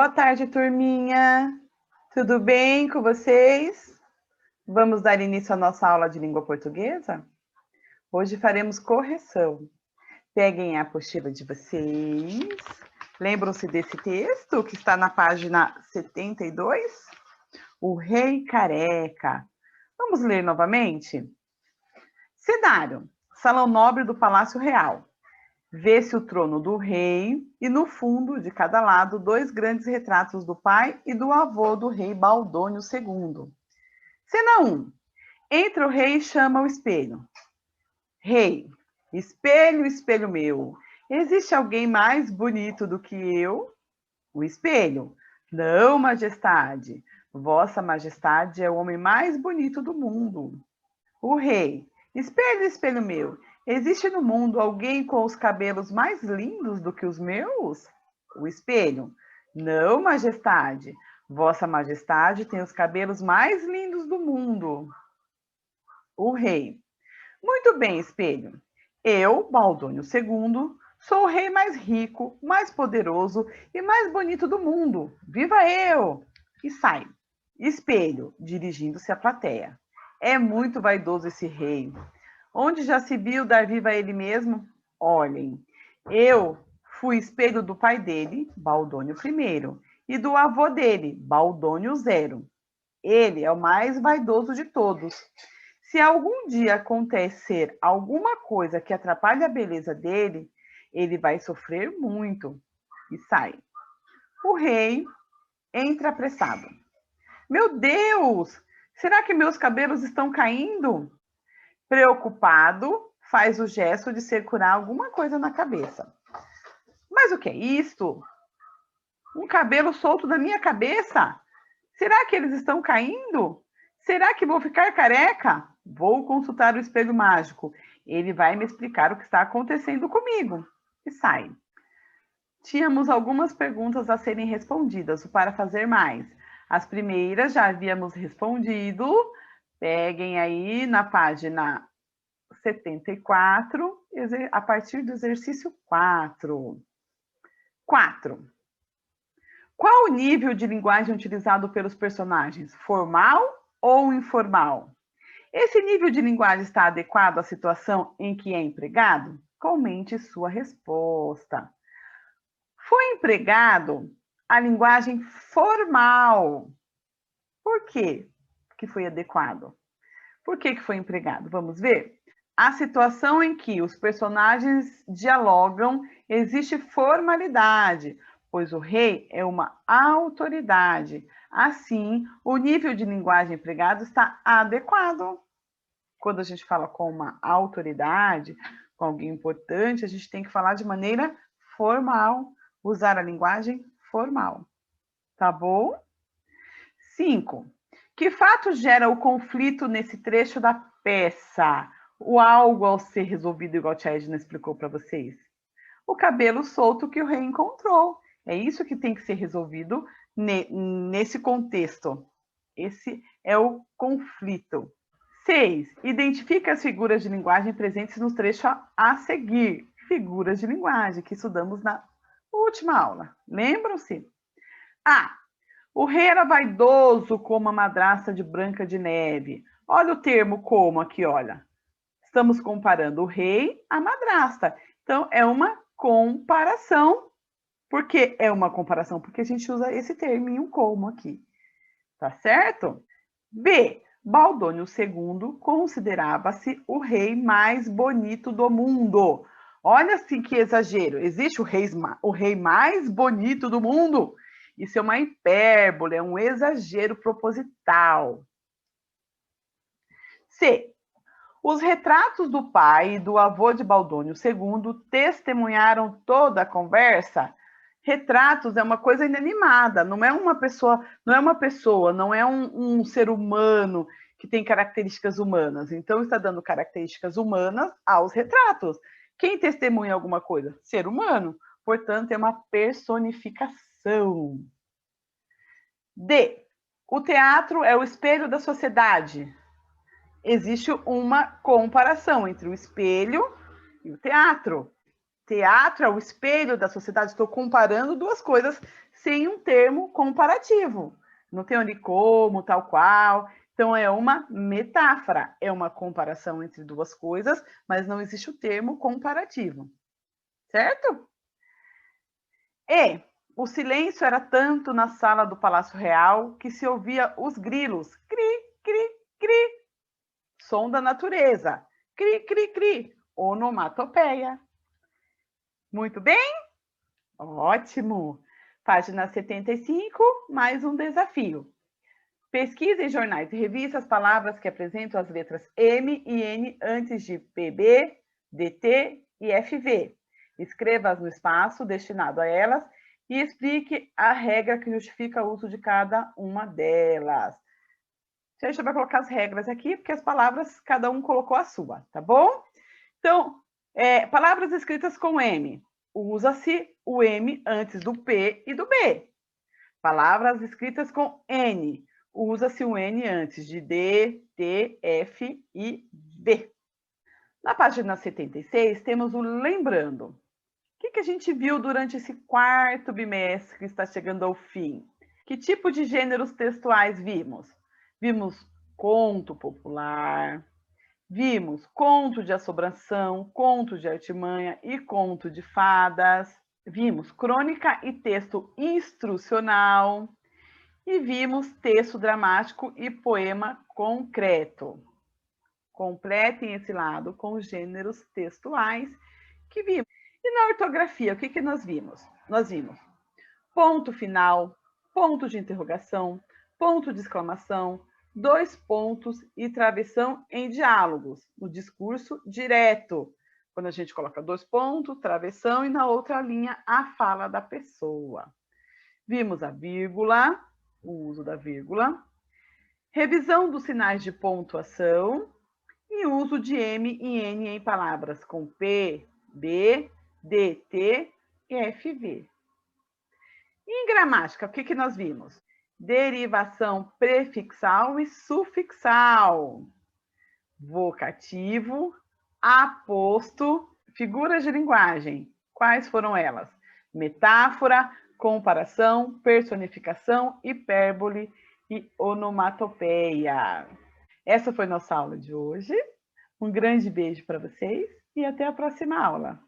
Boa tarde, turminha. Tudo bem com vocês? Vamos dar início à nossa aula de língua portuguesa? Hoje faremos correção. Peguem a apostila de vocês. Lembram-se desse texto que está na página 72? O Rei Careca. Vamos ler novamente? Cenário: Salão Nobre do Palácio Real. Vê-se o trono do rei e, no fundo, de cada lado, dois grandes retratos do pai e do avô do rei Baudônio II. Cena 1. Entra o rei e chama o espelho. Rei, espelho, espelho meu, existe alguém mais bonito do que eu? O espelho. Não, majestade. Vossa majestade é o homem mais bonito do mundo. O rei. Espelho, espelho meu, existe no mundo alguém com os cabelos mais lindos do que os meus? O espelho. Não, majestade. Vossa majestade tem os cabelos mais lindos do mundo. O rei. Muito bem, espelho. Eu, Baudônio II, sou o rei mais rico, mais poderoso e mais bonito do mundo. Viva eu! E sai. Espelho, dirigindo-se à plateia. É muito vaidoso esse rei. Onde já se viu dar viva a ele mesmo? Olhem, eu fui espelho do pai dele, Baudônio I, e do avô dele, Baudônio Zero. Ele é o mais vaidoso de todos. Se algum dia acontecer alguma coisa que atrapalhe a beleza dele, ele vai sofrer muito. E sai. O rei entra apressado. Meu Deus! Será que meus cabelos estão caindo? Preocupado, faz o gesto de circular alguma coisa na cabeça. Mas o que é isto? Um cabelo solto na minha cabeça? Será que eles estão caindo? Será que vou ficar careca? Vou consultar o espelho mágico. Ele vai me explicar o que está acontecendo comigo. E sai. Tínhamos algumas perguntas a serem respondidas, o para fazer mais. As primeiras já havíamos respondido. Peguem aí na página 74, a partir do exercício 4. 4. Qual o nível de linguagem utilizado pelos personagens? Formal ou informal? Esse nível de linguagem está adequado à situação em que é empregado? Comente sua resposta. Foi empregado a linguagem formal. Por quê que foi adequado? Por que foi empregado? Vamos ver? A situação em que os personagens dialogam existe formalidade, pois o rei é uma autoridade. Assim, o nível de linguagem empregado está adequado. Quando a gente fala com uma autoridade, com alguém importante, a gente tem que falar de maneira formal, usar a linguagem formal. Tá bom? 5. Que fato gera o conflito nesse trecho da peça? O algo ao ser resolvido, igual a tia Edna explicou para vocês. O cabelo solto que o rei encontrou. É isso que tem que ser resolvido nesse contexto. Esse é o conflito. 6. Identifica as figuras de linguagem presentes no trecho a seguir. Figuras de linguagem que estudamos na última aula. Lembram-se? A. O rei era vaidoso como a madrasta de Branca de Neve. Olha o termo como aqui, olha. Estamos comparando o rei à madrasta. Então, é uma comparação. Por que é uma comparação? Porque a gente usa esse termo como aqui. Tá certo? B. Baudônio II considerava-se o rei mais bonito do mundo. Olha assim que exagero. Existe o rei mais bonito do mundo? Isso é uma hipérbole, é um exagero proposital. C. Os retratos do pai e do avô de Baudônio II testemunharam toda a conversa. Retratos é uma coisa inanimada, não é uma pessoa, não é um ser humano que tem características humanas. Então, está dando características humanas aos retratos. Quem testemunha alguma coisa? Ser humano. Portanto, é uma personificação. D. O teatro é o espelho da sociedade. Existe uma comparação entre o espelho e o teatro. teatro é o espelho da sociedade. Estou comparando duas coisas sem um termo comparativo. Não tem onde como, tal qual. Então, é uma metáfora, é uma comparação entre duas coisas, mas não existe o termo comparativo. Certo? E o silêncio era tanto na sala do Palácio Real que se ouvia os grilos. Cri, cri, cri. Som da natureza. Cri, cri, cri. Onomatopeia. Muito bem? Ótimo! Página 75, mais um desafio. Pesquise em jornais e revistas palavras que apresentam as letras M e N antes de PB, DT e FV. Escreva-as no espaço destinado a elas e explique a regra que justifica o uso de cada uma delas. A gente vai colocar as regras aqui, porque as palavras, cada um colocou a sua, tá bom? Então, palavras escritas com M. Usa-se o M antes do P e do B. Palavras escritas com N. Usa-se o N antes de D, T, F e V. Na página 76, temos o lembrando. O que a gente viu durante esse quarto bimestre que está chegando ao fim? Que tipo de gêneros textuais vimos? Vimos conto popular, vimos conto de assombração, conto de artimanha e conto de fadas. Vimos crônica e texto instrucional. E vimos texto dramático e poema concreto. Completem esse lado com os gêneros textuais que vimos. E na ortografia, o que nós vimos? Nós vimos ponto final, ponto de interrogação, ponto de exclamação, dois pontos e travessão em diálogos, no discurso direto. Quando a gente coloca dois pontos, travessão e na outra linha a fala da pessoa. Vimos a vírgula, o uso da vírgula, revisão dos sinais de pontuação e uso de M e N em palavras com P, B, D, T e FV. E em gramática, o que nós vimos? Derivação prefixal e sufixal, vocativo, aposto, figuras de linguagem. Quais foram elas? Metáfora, comparação, personificação, hipérbole e onomatopeia. Essa foi nossa aula de hoje. Um grande beijo para vocês e até a próxima aula.